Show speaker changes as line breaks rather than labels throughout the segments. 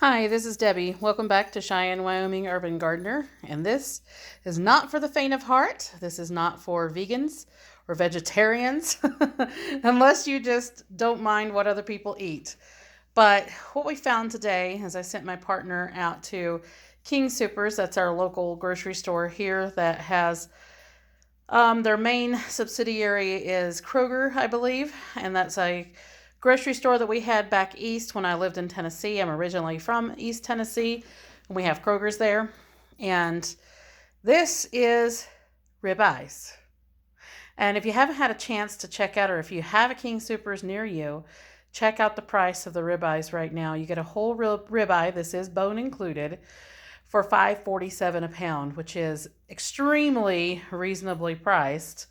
Hi, this is Debbie. Welcome back to Cheyenne, Wyoming Urban Gardener. And this is not for the faint of heart. This is not for vegans or vegetarians, unless you just don't mind what other people eat. But what we found today is I sent my partner out to King Soopers. That's our local grocery store here that has their main subsidiary is Kroger, I believe, and that's a grocery store that we had back east when I lived in Tennessee. I'm originally from East Tennessee, and we have Kroger's there. And this is Ribeyes. And if you haven't had a chance to check out, or if you have a King Soopers near you, check out the price of the ribeyes right now. You get a whole ribeye, this is bone included, for $5.47 a pound, which is extremely reasonably priced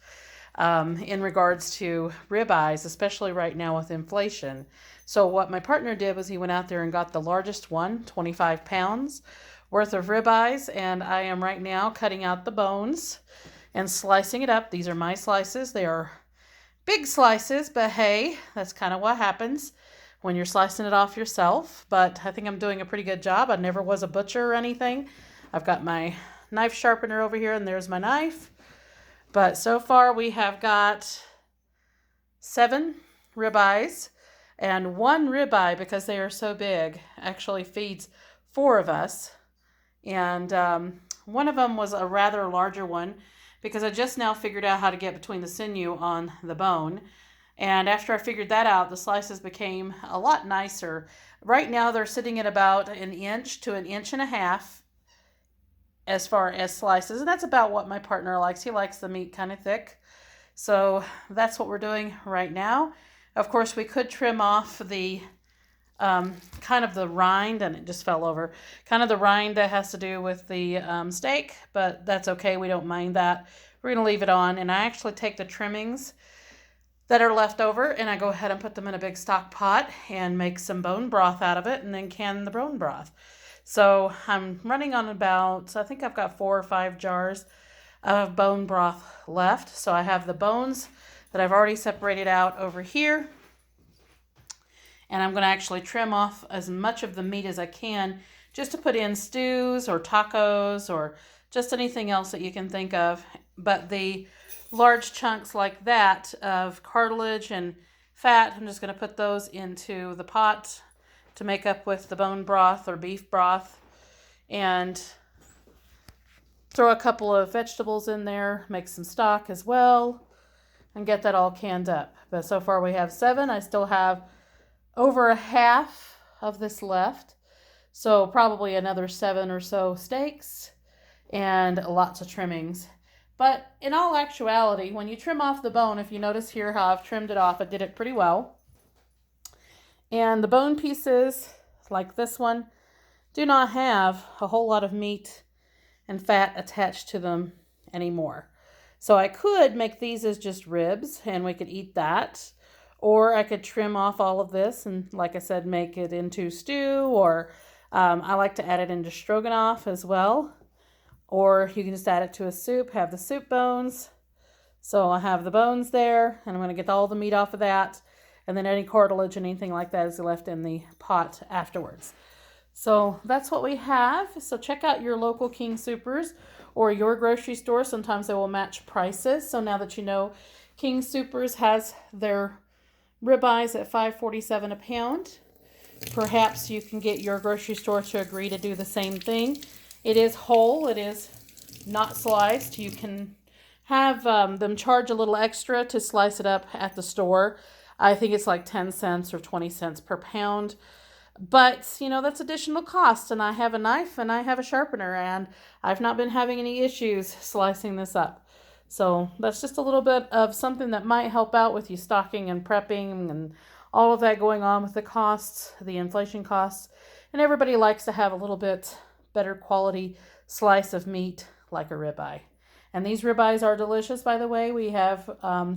in regards to ribeyes, especially right now with inflation. So what my partner did was he went out there and got the largest one, 25 pounds worth of ribeyes, and I am right now cutting out the bones and slicing it up. These are my slices. They are big slices, but hey, that's kind of what happens when you're slicing it off yourself. But I think I'm doing a pretty good job. I never was a butcher or anything. I've got my knife sharpener over here, and there's my knife. But so far we have got 7 ribeyes, and 1 ribeye, because they are so big, actually feeds 4 of us. And one of them was a rather larger one because I just now figured out how to get between the sinew on the bone. And after I figured that out, the slices became a lot nicer. Right now they're sitting at about 1 inch to 1.5 inches as far as slices. And that's about what my partner likes. He likes the meat kind of thick. So that's what we're doing right now. Of course, we could trim off the kind of the rind, and it just fell over, kind of the rind that has to do with the steak, but that's okay. We don't mind that. We're going to leave it on, and I actually take the trimmings that are left over and I go ahead and put them in a big stock pot and make some bone broth out of it and then can the bone broth. So I'm running on about, I think I've got 4 or 5 jars of bone broth left. So I have the bones that I've already separated out over here. And I'm going to actually trim off as much of the meat as I can just to put in stews or tacos or just anything else that you can think of. But the large chunks like that of cartilage and fat, I'm just going to put those into the pot to make up with the bone broth or beef broth, and throw a couple of vegetables in there, make some stock as well, and get that all canned up. But so far we have 7. I still have over a half of this left, so probably another 7 or so steaks and lots of trimmings. But in all actuality, when you trim off the bone, if you notice here how I've trimmed it off, I did it pretty well. And the bone pieces, like this one, do not have a whole lot of meat and fat attached to them anymore. So I could make these as just ribs, and we could eat that. Or I could trim off all of this and, like I said, make it into stew, or I like to add it into stroganoff as well. Or you can just add it to a soup, have the soup bones. So I have the bones there, and I'm going to get all the meat off of that. And then any cartilage and anything like that is left in the pot afterwards. So that's what we have. So check out your local King Soopers or your grocery store. Sometimes they will match prices. So now that you know King Soopers has their ribeyes at $5.47 a pound, perhaps you can get your grocery store to agree to do the same thing. It is whole. It is not sliced. You can have them charge a little extra to slice it up at the store. I think it's like 10 cents or 20 cents per pound. But, you know, that's additional cost. And I have a knife and I have a sharpener, and I've not been having any issues slicing this up. So that's just a little bit of something that might help out with you stocking and prepping and all of that going on with the costs, the inflation costs. And everybody likes to have a little bit better quality slice of meat like a ribeye. And these ribeyes are delicious, by the way. We have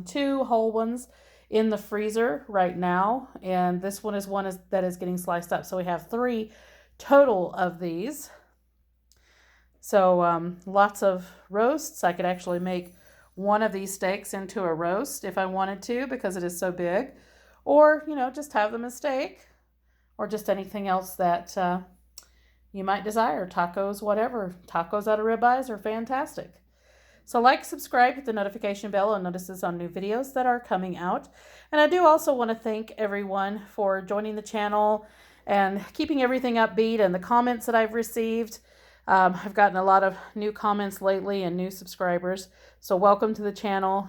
2 whole ones in the freezer right now, and this one is that is getting sliced up. So we have 3 total of these. So lots of roasts. I could actually make one of these steaks into a roast if I wanted to, because it is so big. Or, you know, just have them as steak, or just anything else that you might desire. Tacos, whatever. Tacos out of ribeyes are fantastic. So like, subscribe, hit the notification bell and notices on new videos that are coming out. And I do also want to thank everyone for joining the channel and keeping everything upbeat, and the comments that I've received. I've gotten a lot of new comments lately and new subscribers. So welcome to the channel.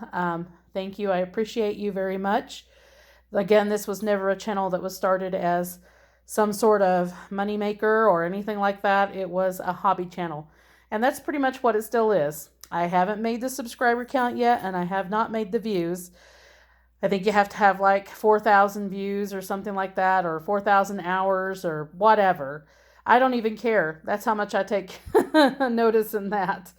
Thank you. I appreciate you very much. Again, this was never a channel that was started as some sort of moneymaker or anything like that. It was a hobby channel. And that's pretty much what it still is. I haven't made the subscriber count yet, and I have not made the views. I think you have to have like 4,000 views or something like that, or 4,000 hours or whatever. I don't even care. That's how much I take notice in that.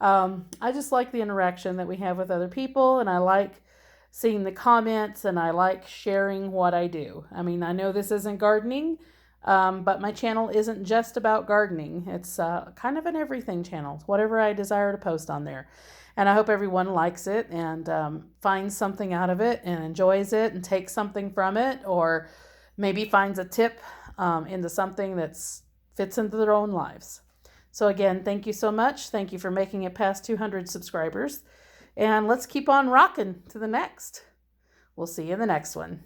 I just like the interaction that we have with other people, and I like seeing the comments, and I like sharing what I do. I mean, I know this isn't gardening, but my channel isn't just about gardening. It's kind of an everything channel, whatever I desire to post on there. And I hope everyone likes it and finds something out of it and enjoys it and takes something from it, or maybe finds a tip into something that fits into their own lives. So again, thank you so much. Thank you for making it past 200 subscribers. And let's keep on rocking to the next. We'll see you in the next one.